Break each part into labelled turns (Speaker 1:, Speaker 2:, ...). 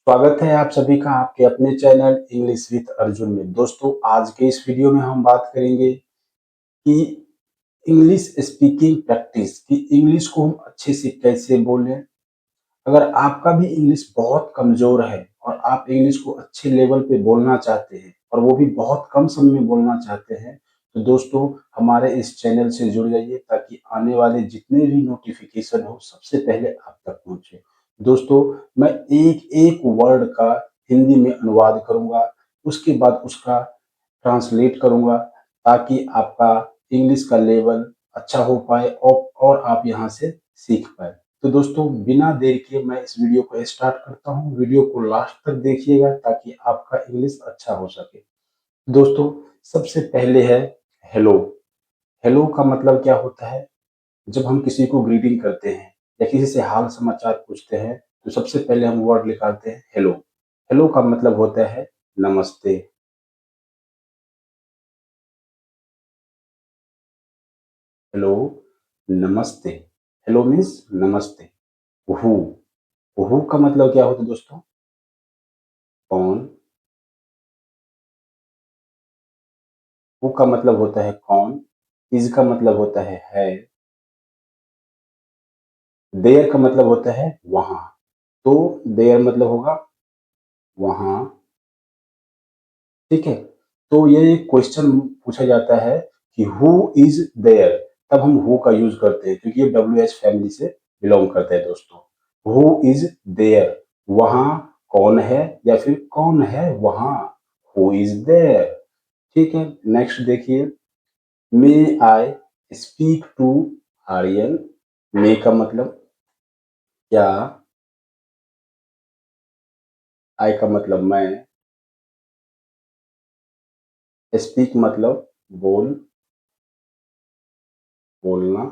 Speaker 1: स्वागत है आप सभी का आपके अपने चैनल इंग्लिश विद अर्जुन में। दोस्तों, आज के इस वीडियो में हम बात करेंगे कि इंग्लिश स्पीकिंग प्रैक्टिस कि इंग्लिश को हम अच्छे से कैसे बोलें। अगर आपका भी इंग्लिश बहुत कमजोर है और आप इंग्लिश को अच्छे लेवल पे बोलना चाहते हैं और वो भी बहुत कम समय में बोलना चाहते हैं, तो दोस्तों हमारे इस चैनल से जुड़ जाइए ताकि आने वाले जितने भी नोटिफिकेशन हो सबसे पहले आप तक पहुंचे। दोस्तों, मैं एक एक वर्ड का हिंदी में अनुवाद करूंगा, उसके बाद उसका ट्रांसलेट करूंगा ताकि आपका इंग्लिश का लेवल अच्छा हो पाए और आप यहाँ से सीख पाए। तो दोस्तों, बिना देर किए मैं इस वीडियो को स्टार्ट करता हूँ। वीडियो को लास्ट तक देखिएगा ताकि आपका इंग्लिश अच्छा हो सके। दोस्तों, सबसे पहले है हेलो। हेलो का मतलब क्या होता है? जब हम किसी को ग्रीटिंग करते हैं या किसी से हाल समाचार पूछते हैं तो सबसे पहले हम वर्ड निकालते हैं हेलो। हेलो का मतलब होता है नमस्ते। हेलो, नमस्ते। हेलो मीन्स नमस्ते। हु हु का मतलब क्या होता है दोस्तों? कौन। हु का मतलब होता है कौन। इज का मतलब होता है। देयर का मतलब होता है वहां। तो देयर मतलब होगा वहां। ठीक है। तो ये एक क्वेश्चन पूछा जाता है कि हु इज देयर, तब हम हु का यूज करते हैं क्योंकि ये डब्ल्यू एच फैमिली से बिलोंग करता है दोस्तों। हु इज देयर, वहां कौन है या फिर कौन है वहां। Who is there. ठीक है। नेक्स्ट देखिए, may I speak to Aryan. May का मतलब क्या, आई का मतलब मैं, स्पीक मतलब बोल, बोलना,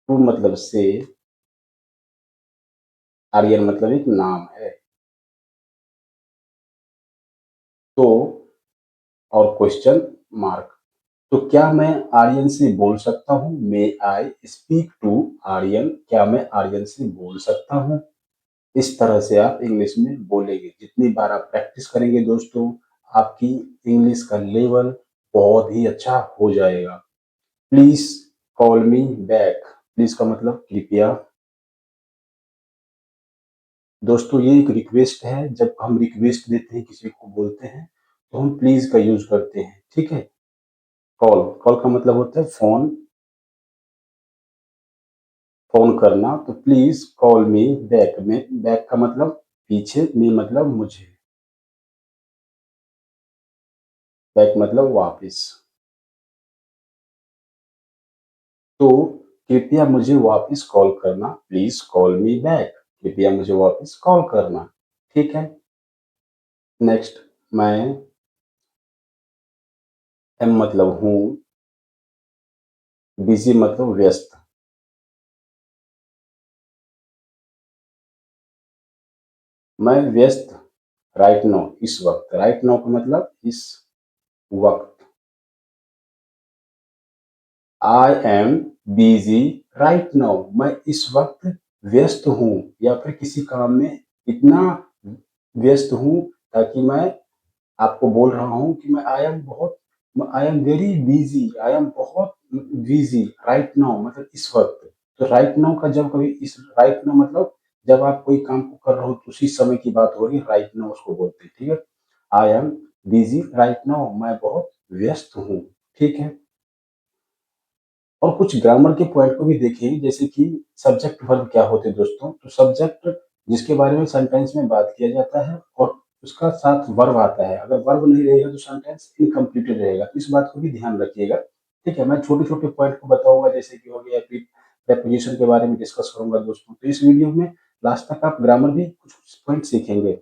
Speaker 1: टू मतलब से, आर्यन मतलब एक नाम है। तो और क्वेश्चन मार्क। तो क्या मैं आर्यन से बोल सकता हूँ? मे आई स्पीक टू आर्यन, क्या मैं आर्यन से बोल सकता हूँ? इस तरह से आप इंग्लिश में बोलेंगे। जितनी बार आप प्रैक्टिस करेंगे दोस्तों, आपकी इंग्लिश का लेवल बहुत ही अच्छा हो जाएगा। Please call me back. Please का मतलब कृपया। दोस्तों, ये एक रिक्वेस्ट है। जब हम रिक्वेस्ट देते हैं, किसी को बोलते हैं, तो हम प्लीज का यूज करते हैं। ठीक है। कॉल, कॉल का मतलब होता है फोन, फोन करना। तो प्लीज कॉल मी बैक में, बैक का मतलब पीछे, मी मतलब मुझे, बैक मतलब वापस। तो कृपया मुझे वापस कॉल करना, प्लीज कॉल मी बैक। कृपया मुझे वापस कॉल करना। ठीक है। नेक्स्ट, मैं एम मतलब हूँ, बिजी मतलब व्यस्त। मैं व्यस्त राइट नाउ, इस वक्त। राइट नाउ का मतलब इस वक्त। I am busy right now, मैं इस वक्त व्यस्त हूँ या फिर किसी काम में इतना व्यस्त हूँ ताकि मैं आपको बोल रहा हूँ कि मैं I am very busy, I am बहुत बिजी राइट नाउ मतलब इस वक्त। तो राइट नाउ का जब कभी इस राइट नाउ मतलब जब आप कोई काम को कर रहे हो तो उसी समय की बात हो रही है, राइट नाउ उसको बोलते हैं। ठीक है। I am busy right now, मैं बहुत व्यस्त हूँ। ठीक है। और कुछ ग्रामर के पॉइंट को भी देखें, जैसे कि सब्जेक्ट वर्ब क्या होते हैं दोस्तों। तो सब्जेक्ट जिसके बारे में सेंटेंस में बात किया जाता है और उसका साथ वर्ब आता है। अगर वर्ब नहीं रहेगा तो सेंटेंस इनकम्प्लीटेड रहेगा। तो इस बात को भी ध्यान रखिएगा। ठीक है। मैं छोटे छोटे पॉइंट को बताऊंगा, जैसे कि हो गया प्रीपोजिशन के बारे में डिस्कस करूंगा दोस्तों। तो इस वीडियो में लास्ट तक आप ग्रामर भी कुछ कुछ पॉइंट सीखेंगे।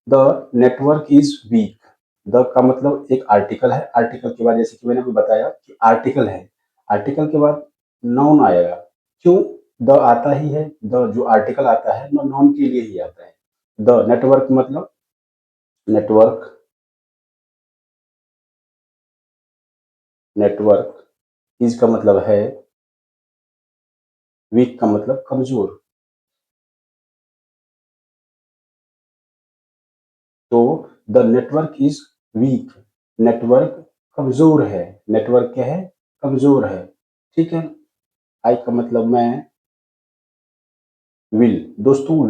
Speaker 1: The network is weak. The का मतलब एक आर्टिकल है। आर्टिकल के बाद जैसे कि मैंने अभी बताया कि आर्टिकल है, आर्टिकल के बाद नाउन आएगा। क्यों? द आता ही है, द जो आर्टिकल आता है नाउन के लिए ही आता है। द नेटवर्क मतलब नेटवर्क, नेटवर्क। इज का मतलब है, वीक का मतलब कमजोर। तो the network is weak, network कमजोर है, नेटवर्क क्या है, कमजोर है। ठीक है। आई का मतलब मैं, विल, दोस्तों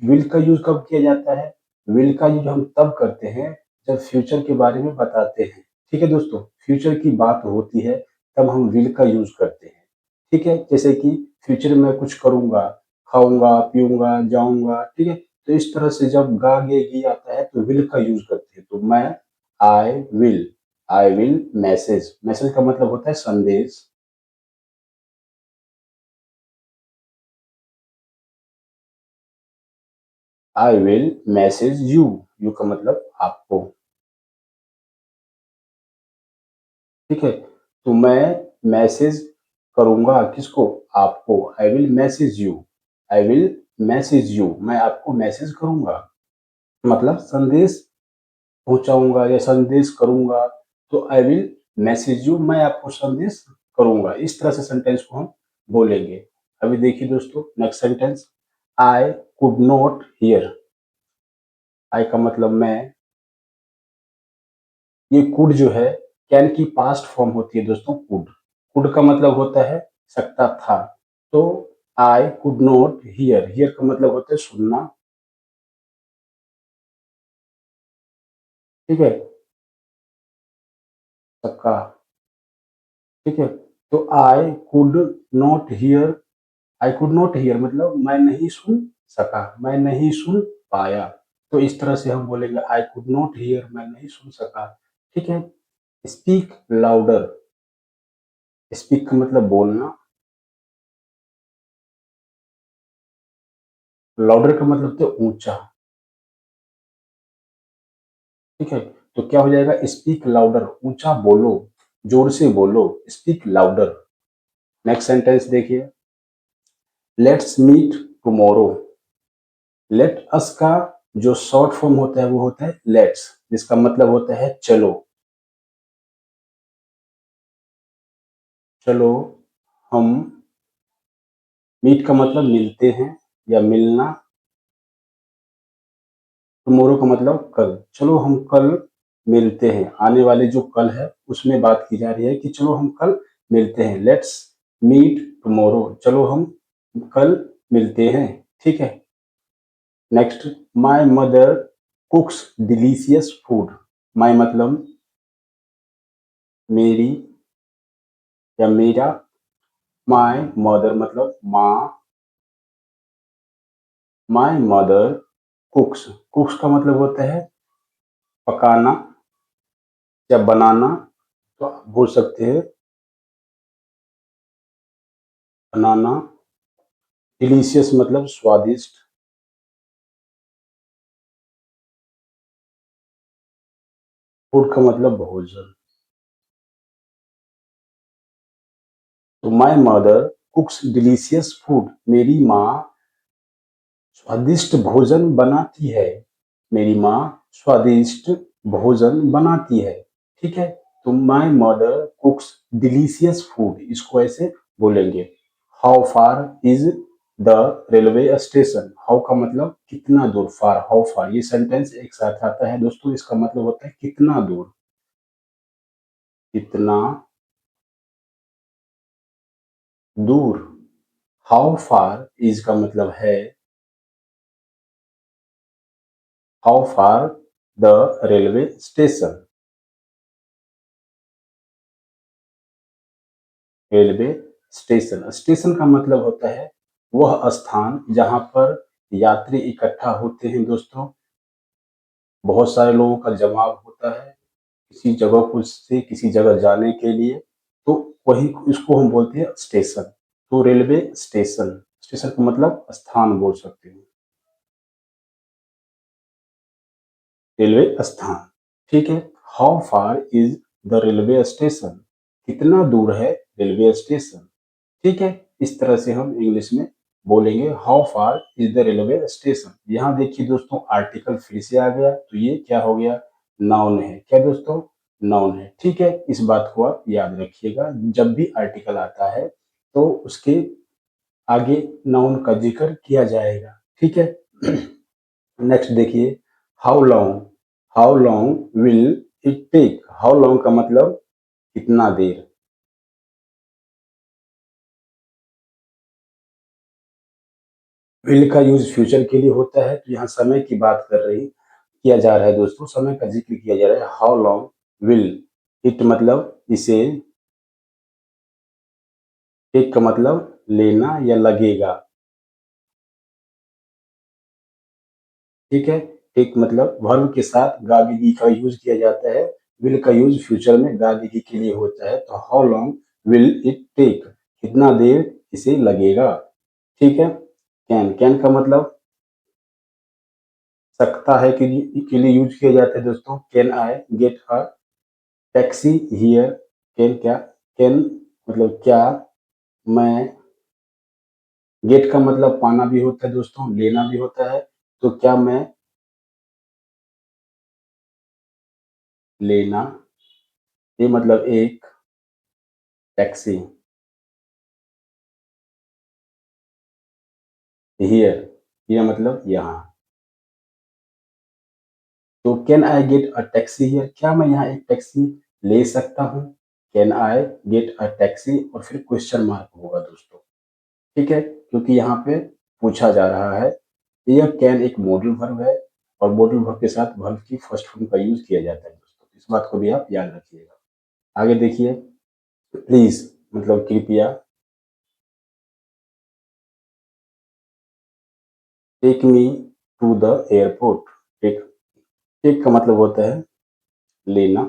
Speaker 1: विल का यूज कब किया जाता है, विल का यूज हम तब करते हैं जब फ्यूचर के बारे में बताते हैं। ठीक है दोस्तों, फ्यूचर की बात होती है तब हम विल का यूज करते हैं। ठीक है, जैसे कि फ्यूचर में कुछ करूंगा, खाऊंगा पीऊंगा जाऊंगा, ठीक है, तो इस तरह से जब गा गे गी आता है तो विल का यूज करते हैं। तो मैं I will, I will message, message का मतलब होता है संदेश। I will message you, you का मतलब आपको। ठीक है, तो मैं मैसेज करूंगा किसको, आपको। I will message you, I will message you, मैं आपको मैसेज करूंगा, मतलब संदेश पहुंचाऊंगा या संदेश करूंगा। तो आई विल मैसेज यू, मैं आपको संदेश करूंगा। इस तरह से सेंटेंस को हम बोलेंगे। अभी देखिए दोस्तों next sentence, I could not hear. I का मतलब मैं, ये कुड जो है कैन की पास्ट फॉर्म होती है दोस्तों, कुड। कुड का मतलब होता है सकता था। तो आई कुड नॉट हियर, हियर का मतलब होता है सुनना। ठीक है, सका। ठीक है, तो आई could not hear, I could not here मतलब मैं नहीं सुन सका, मैं नहीं सुन पाया। तो इस तरह से हम बोलेंगे आई कुड नॉट हियर, मैं नहीं सुन सका। ठीक है, स्पीक लाउडर, स्पीक का मतलब बोलना, लाउडर का मतलब होता है ऊंचा। ठीक है, तो क्या हो जाएगा, स्पीक लाउडर, ऊंचा बोलो, जोर से बोलो, स्पीक लाउडर। नेक्स्ट सेंटेंस देखिए, let's meet tomorrow. Let us का जो शॉर्ट फॉर्म होता है वो होता है लेट्स, जिसका मतलब होता है चलो। चलो हम, मीट का मतलब मिलते हैं या मिलना, टुमारो का मतलब कल। चलो हम कल मिलते हैं, आने वाले जो कल है उसमें बात की जा रही है कि चलो हम कल मिलते हैं। लेट्स मीट टुमारो, चलो हम कल मिलते हैं। ठीक है, next, my mother कुक्स delicious food. My मतलब मेरी या मेरा, माय मदर मतलब माँ, माय मदर कुक्स, कुक्स का मतलब होता है पकाना या बनाना। तो आप बोल सकते हैं बनाना, डिलीशियस मतलब स्वादिष्ट, फूड का मतलब भोजन। तो माय मदर कुक्स डिलीशियस फूड, मेरी माँ स्वादिष्ट भोजन बनाती है, मेरी माँ स्वादिष्ट भोजन बनाती है। ठीक है, तो माय मदर कुक्स डिलीशियस फूड, इसको ऐसे बोलेंगे। How far is the railway station, how का मतलब कितना दूर, फार, हाउ फार, ये सेंटेंस एक साथ आता है दोस्तों, इसका मतलब होता है कितना दूर, कितना दूर। हाउ फार इज का मतलब है how far the railway station, railway station, station का मतलब होता है वह स्थान जहां पर यात्री इकट्ठा होते हैं दोस्तों, बहुत सारे लोगों का जमाव होता है किसी जगह को से किसी जगह जाने के लिए। तो वही इसको हम बोलते हैं स्टेशन। तो रेलवे स्टेशन, स्टेशन का मतलब स्थान बोल सकते हैं, रेलवे स्थान। ठीक है, how far is the railway station, कितना दूर है रेलवे स्टेशन। ठीक है, इस तरह से हम इंग्लिश में बोलेंगे how far is the railway station. यहाँ देखिए दोस्तों आर्टिकल फिर से आ गया, तो ये क्या हो गया, नाउन है। क्या दोस्तों, नाउन है। ठीक है, इस बात को आप याद रखिएगा, जब भी आर्टिकल आता है तो उसके आगे नाउन का जिक्र किया जाएगा। ठीक है, नेक्स्ट देखिए, how long, how long will it take, how long का मतलब कितना देर। विल का यूज फ्यूचर के लिए होता है, तो यहाँ समय की बात किया जा रहा है दोस्तों, समय का जिक्र किया जा रहा है। हाउ लॉन्ग विल इट मतलब इसे, टेक का मतलब लेना या लगेगा, ठीक है। टेक मतलब वर्ब के साथ गागेगी का यूज किया जाता है। विल का यूज फ्यूचर में गागेगी के लिए होता है। तो how long will it take, कितना देर इसे लगेगा, ठीक है। कैन, कैन का मतलब सकता है के लिए यूज किया जाता है दोस्तों। Can I get a taxi here, can क्या, कैन मतलब क्या मैं, गेट का मतलब पाना भी होता है दोस्तों, लेना भी होता है। तो क्या मैं लेना, ये मतलब एक टैक्सी, हियर, ये मतलब यहाँ। तो can I get a taxi here, क्या मैं यहाँ एक टैक्सी ले सकता हूँ। Can I get a taxi और फिर क्वेश्चन मार्क होगा दोस्तों, ठीक है, क्योंकि यहाँ पे पूछा जा रहा है। यह कैन एक मॉडल वर्ब है और मॉडल वर्ब के साथ वर्ब की फर्स्ट फॉर्म का यूज किया जाता है दोस्तों, इस बात को भी आप याद रखिएगा। आगे देखिए, प्लीज मतलब कृपया, take me to the airport, take, take का मतलब होता है लेना,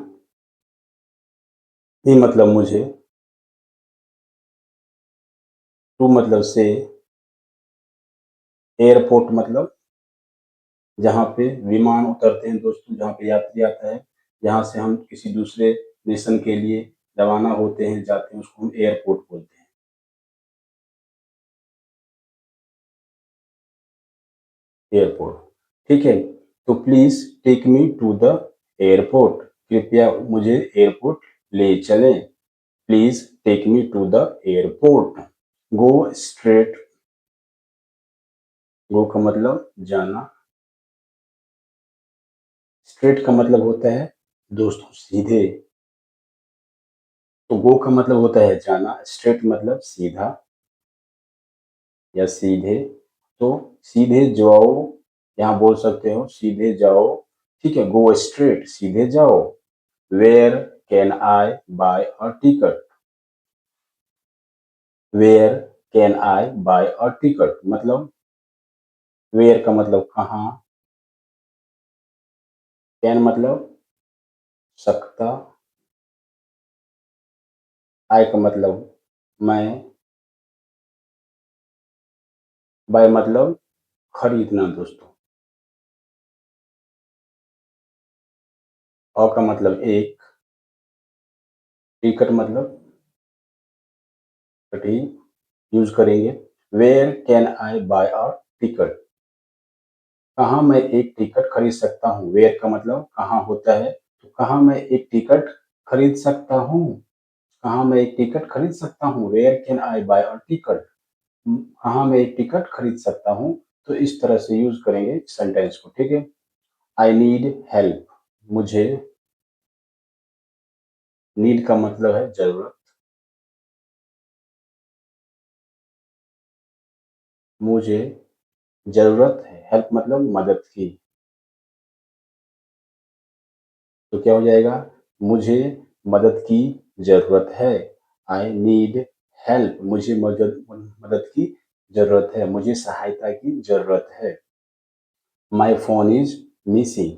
Speaker 1: मी मतलब मुझे, टू मतलब से, एयरपोर्ट मतलब जहाँ पे विमान उतरते हैं दोस्तों, जहाँ पे यात्री आता है, जहाँ से हम किसी दूसरे नेशन के लिए रवाना होते हैं, जाते हैं, उसको हम एयरपोर्ट बोलते हैं, एयरपोर्ट, ठीक है। तो please take me to the airport, कृपया मुझे एयरपोर्ट ले चलें। Please take me to the airport. Go straight, go का मतलब जाना, स्ट्रेट का मतलब होता है दोस्तों सीधे। तो गो का मतलब होता है जाना, स्ट्रेट मतलब सीधा या सीधे। तो सीधे जाओ, यहाँ बोल सकते हो सीधे जाओ, ठीक है, गो स्ट्रेट सीधे जाओ। Where can I buy a ticket, where can I buy a ticket मतलब, वेयर का मतलब कहाँ, कैन मतलब सकता, आई का मतलब मैं, बाय मतलब खरीदना दोस्तों, और का मतलब एक, टिकट मतलब टिकट ही यूज करेंगे। Where can I buy a ticket, कहाँ मैं एक टिकट खरीद सकता हूँ। वेयर का मतलब कहाँ होता है, तो कहाँ मैं एक टिकट खरीद सकता हूँ, कहाँ मैं एक टिकट खरीद सकता हूँ। Where can I buy a ticket, कहाँ मैं एक टिकट खरीद सकता हूँ। तो इस तरह से यूज करेंगे सेंटेंस को, ठीक है। आई नीड हेल्प, मुझे, नीड का मतलब है जरूरत, मुझे जरूरत है, हेल्प मतलब मदद की, तो क्या हो जाएगा, मुझे मदद की जरूरत है। आई नीड हेल्प, मुझे मदद मदद की जरूरत है, मुझे सहायता की जरूरत है। माई फोन इज मिसिंग,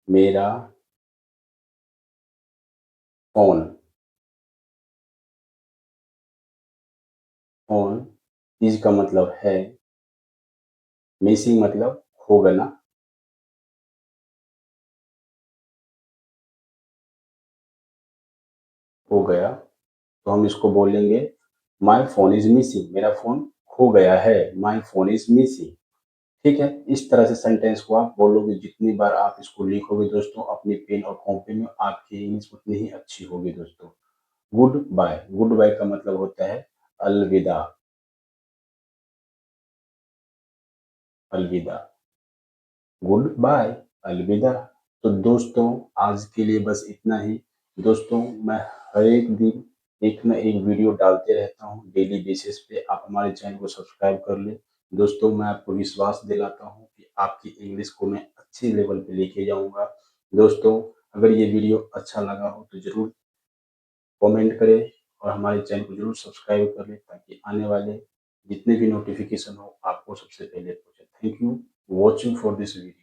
Speaker 1: मेरा फोन, फोन इज का मतलब है, मिसिंग मतलब हो गना, हो गया, तो हम इसको बोलेंगे माई फोन इज मिसिंग, मेरा फोन खो गया है, माई फोन इज मिसिंग, ठीक है। इस तरह से सेंटेंस को आप बोलोगे, जितनी बार आप इसको लिखोगे दोस्तों अपनी पेन और कॉपी में, आपकी इंग्लिश उतनी ही अच्छी होगी दोस्तों। गुड बाय, गुड बाय का मतलब होता है अलविदा, अलविदा। गुड बाय, अलविदा। तो दोस्तों आज के लिए बस इतना ही। दोस्तों मैं हर एक दिन एक ना एक वीडियो डालते रहता हूँ डेली बेसिस पे। आप हमारे चैनल को सब्सक्राइब कर ले। दोस्तों मैं आपको विश्वास दिलाता हूँ कि आपकी इंग्लिश को मैं अच्छे लेवल पे लेके जाऊंगा। दोस्तों अगर ये वीडियो अच्छा लगा हो तो जरूर कमेंट करें और हमारे चैनल को जरूर सब्सक्राइब कर लें ताकि आने वाले जितने भी नोटिफिकेशन हो आपको सबसे पहले पहुंचे। Thank you watching for this video.